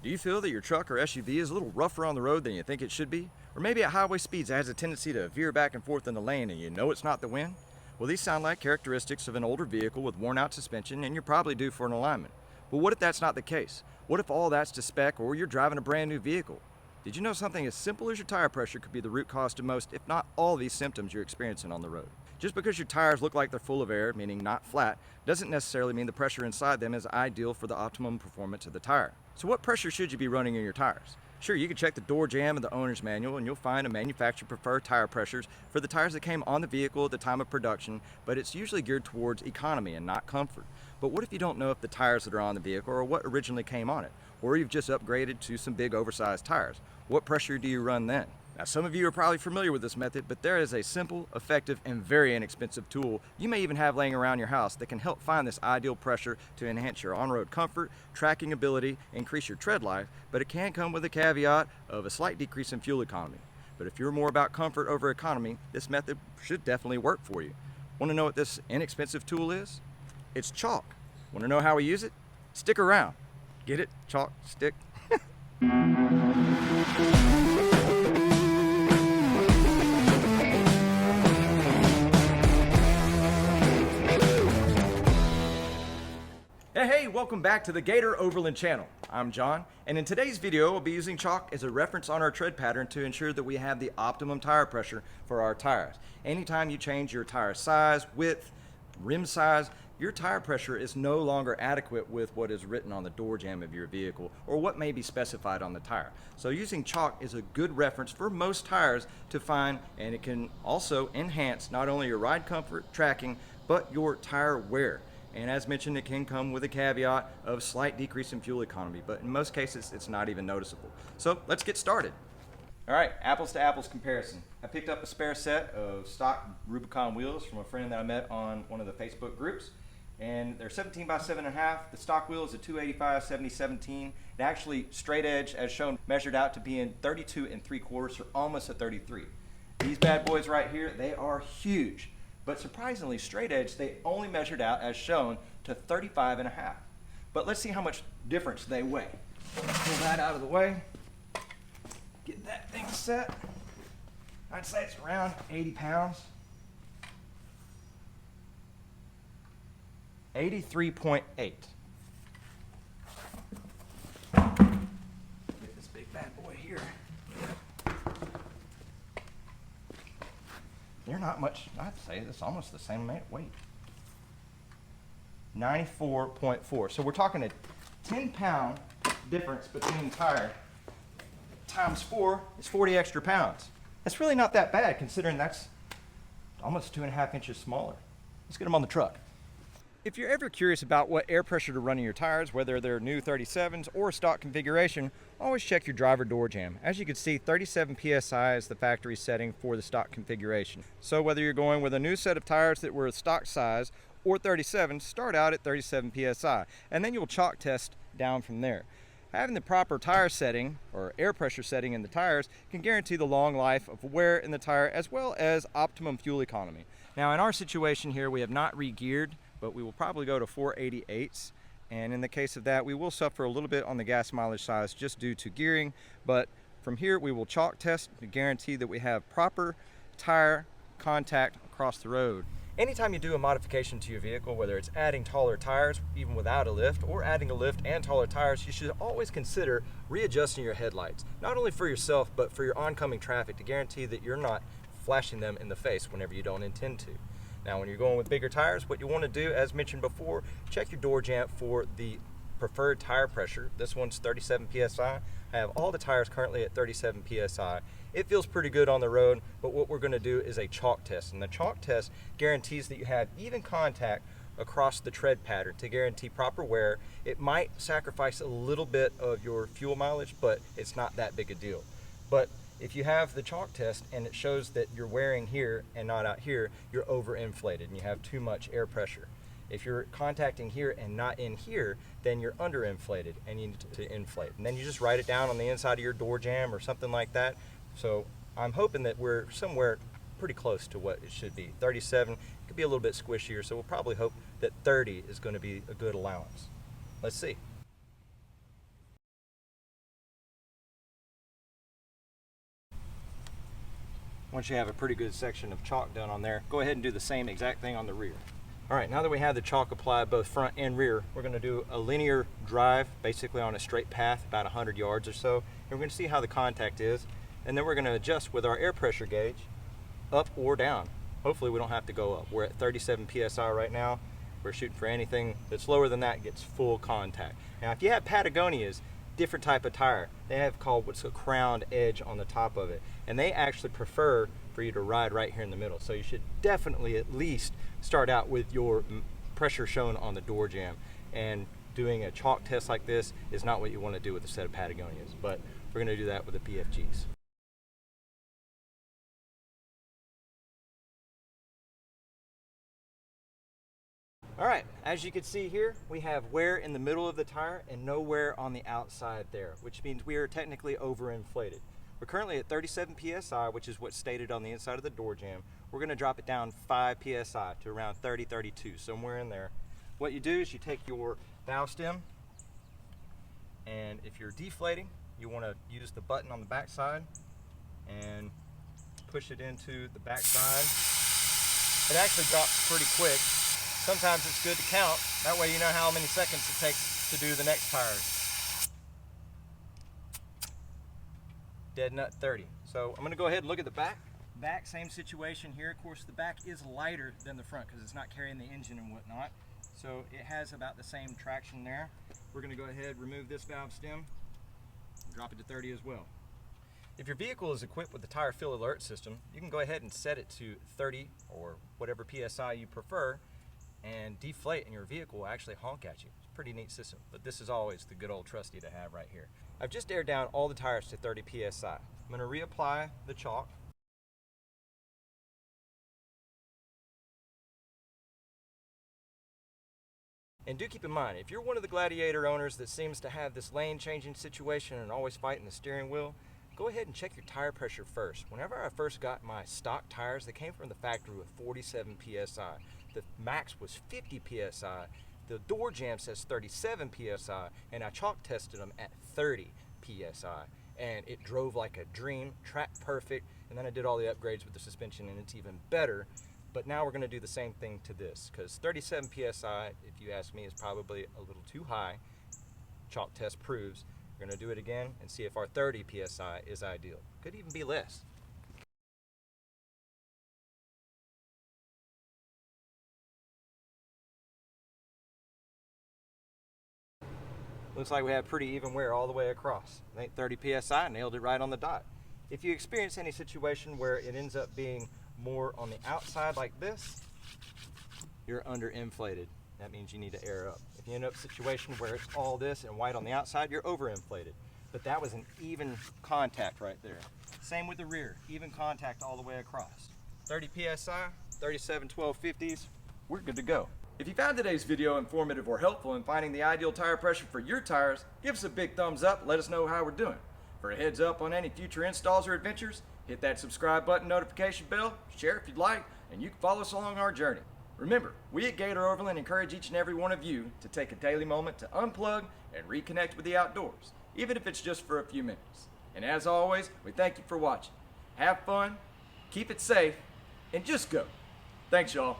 Do you feel that your truck or SUV is a little rougher on the road than you think it should be? Or maybe at highway speeds it has a tendency to veer back and forth in the lane and you know it's not the wind? Well, these sound like characteristics of an older vehicle with worn out suspension and you're probably due for an alignment. But what if that's not the case? What if all that's to spec or you're driving a brand new vehicle? Did you know something as simple as your tire pressure could be the root cause to most, if not all, of these symptoms you're experiencing on the road? Just because your tires look like they're full of air, meaning not flat, doesn't necessarily mean the pressure inside them is ideal for the optimum performance of the tire. So what pressure should you be running in your tires? Sure, you can check the door jamb and the owner's manual and you'll find a manufacturer preferred tire pressures for the tires that came on the vehicle at the time of production, but it's usually geared towards economy and not comfort. But what if you don't know if the tires that are on the vehicle are what originally came on it? Or you've just upgraded to some big oversized tires? What pressure do you run then? Now, some of you are probably familiar with this method, but there is a simple, effective, and very inexpensive tool you may even have laying around your house that can help find this ideal pressure to enhance your on-road comfort, tracking ability, increase your tread life, but it can come with a caveat of a slight decrease in fuel economy. But if you're more about comfort over economy, this method should definitely work for you. Want to know what this inexpensive tool is? It's chalk. Want to know how we use it? Stick around. Get it? Chalk, stick. Hey, welcome back to the Gator Overland channel. I'm John, and in today's video, we'll be using chalk as a reference on our tread pattern to ensure that we have the optimum tire pressure for our tires. Anytime you change your tire size, width, rim size, your tire pressure is no longer adequate with what is written on the door jamb of your vehicle or what may be specified on the tire. So using chalk is a good reference for most tires to find, and it can also enhance not only your ride comfort, tracking, but your tire wear. And as mentioned, it can come with a caveat of slight decrease in fuel economy, but in most cases, it's not even noticeable. So let's get started. All right, apples to apples comparison. I picked up a spare set of stock Rubicon wheels from a friend that I met on one of the Facebook groups. And they're 17 by 7.5. The stock wheel is a 285 70/17. It actually straight edge, as shown, measured out to be in 32 3/4, or almost a 33. These bad boys right here, they are huge. But surprisingly, straight edge, they only measured out, as shown, to 35.5. But let's see how much difference they weigh. Pull that out of the way. Get that thing set. I'd say it's around 80 pounds. 83.8. Get this big bad boy here. They're not much, I'd say it's almost the same weight. 94.4. So we're talking a 10-pound difference between tire times 4 is 40 extra pounds. That's really not that bad considering that's almost 2.5 inches smaller. Let's get them on the truck. If you're ever curious about what air pressure to run in your tires, whether they're new 37s or stock configuration, always check your driver door jamb. As you can see, 37 PSI is the factory setting for the stock configuration. So whether you're going with a new set of tires that were stock size or 37, start out at 37 PSI, and then you'll chalk test down from there. Having the proper tire setting or air pressure setting in the tires can guarantee the long life of wear in the tire as well as optimum fuel economy. Now in our situation here, we have not re-geared, but we will probably go to 488s, and in the case of that we will suffer a little bit on the gas mileage size just due to gearing, but from here we will chalk test to guarantee that we have proper tire contact across the road. Anytime you do a modification to your vehicle, whether it's adding taller tires even without a lift or adding a lift and taller tires, you should always consider readjusting your headlights, not only for yourself but for your oncoming traffic, to guarantee that you're not flashing them in the face whenever you don't intend to. Now when you're going with bigger tires, what you want to do, as mentioned before, check your door jamb for the preferred tire pressure. This one's 37 PSI. I have all the tires currently at 37 PSI. It feels pretty good on the road, but what we're going to do is a chalk test. And the chalk test guarantees that you have even contact across the tread pattern to guarantee proper wear. It might sacrifice a little bit of your fuel mileage, but it's not that big a deal. But if you have the chalk test and it shows that you're wearing here and not out here, you're overinflated and you have too much air pressure. If you're contacting here and not in here, then you're underinflated and you need to inflate. And then you just write it down on the inside of your door jamb or something like that. So I'm hoping that we're somewhere pretty close to what it should be. 37, it could be a little bit squishier, so we'll probably hope that 30 is going to be a good allowance. Let's see. Once you have a pretty good section of chalk done on there, go ahead and do the same exact thing on the rear. All right, now that we have the chalk applied both front and rear, we're going to do a linear drive, basically on a straight path, about 100 yards or so. And we're going to see how the contact is, and then we're going to adjust with our air pressure gauge, up or down. Hopefully we don't have to go up. We're at 37 PSI right now. We're shooting for anything that's lower than that gets full contact. Now, if you have Patagonia's, different type of tire, they have called what's a crowned edge on the top of it, and they actually prefer for you to ride right here in the middle. So you should definitely at least start out with your pressure shown on the door jamb, and doing a chalk test like this is not what you want to do with a set of Patagonias, but we're going to do that with the PFGs. All right, as you can see here, we have wear in the middle of the tire and no wear on the outside there, which means we are technically overinflated. We're currently at 37 PSI, which is what's stated on the inside of the door jamb. We're gonna drop it down 5 PSI to around 30, 32, somewhere in there. What you do is you take your valve stem, and if you're deflating, you wanna use the button on the back side and push it into the back side. It actually drops pretty quick. Sometimes it's good to count, that way you know how many seconds it takes to do the next tires. Dead nut 30. So I'm gonna go ahead and look at the back. Back, same situation here. Of course, the back is lighter than the front because it's not carrying the engine and whatnot. So it has about the same traction there. We're gonna go ahead, remove this valve stem, and drop it to 30 as well. If your vehicle is equipped with the tire fill alert system, you can go ahead and set it to 30 or whatever PSI you prefer, and deflate, and your vehicle will actually honk at you. It's a pretty neat system, but this is always the good old trusty to have right here. I've just aired down all the tires to 30 PSI. I'm gonna reapply the chalk. And do keep in mind, if you're one of the Gladiator owners that seems to have this lane changing situation and always fighting the steering wheel, go ahead and check your tire pressure first. Whenever I first got my stock tires, they came from the factory with 47 PSI. The max was 50 PSI. The door jamb says 37 PSI, and I chalk tested them at 30 PSI. And it drove like a dream, tracked perfect, and then I did all the upgrades with the suspension, and it's even better. But now we're gonna do the same thing to this, because 37 PSI, if you ask me, is probably a little too high. Chalk test proves. We're gonna do it again and see if our 30 PSI is ideal. Could even be less. Looks like we have pretty even wear all the way across. I think 30 PSI nailed it right on the dot. If you experience any situation where it ends up being more on the outside like this, you're underinflated. That means you need to air up. If you end up in a situation where it's all this and white on the outside, you're overinflated. But that was an even contact right there. Same with the rear, even contact all the way across. 30 PSI, 37 1250s, we're good to go. If you found today's video informative or helpful in finding the ideal tire pressure for your tires, give us a big thumbs up, let us know how we're doing. For a heads up on any future installs or adventures, hit that subscribe button, notification bell, share if you'd like, and you can follow us along our journey. Remember, we at Gator Overland encourage each and every one of you to take a daily moment to unplug and reconnect with the outdoors, even if it's just for a few minutes. And as always, we thank you for watching. Have fun, keep it safe, and just go. Thanks, y'all.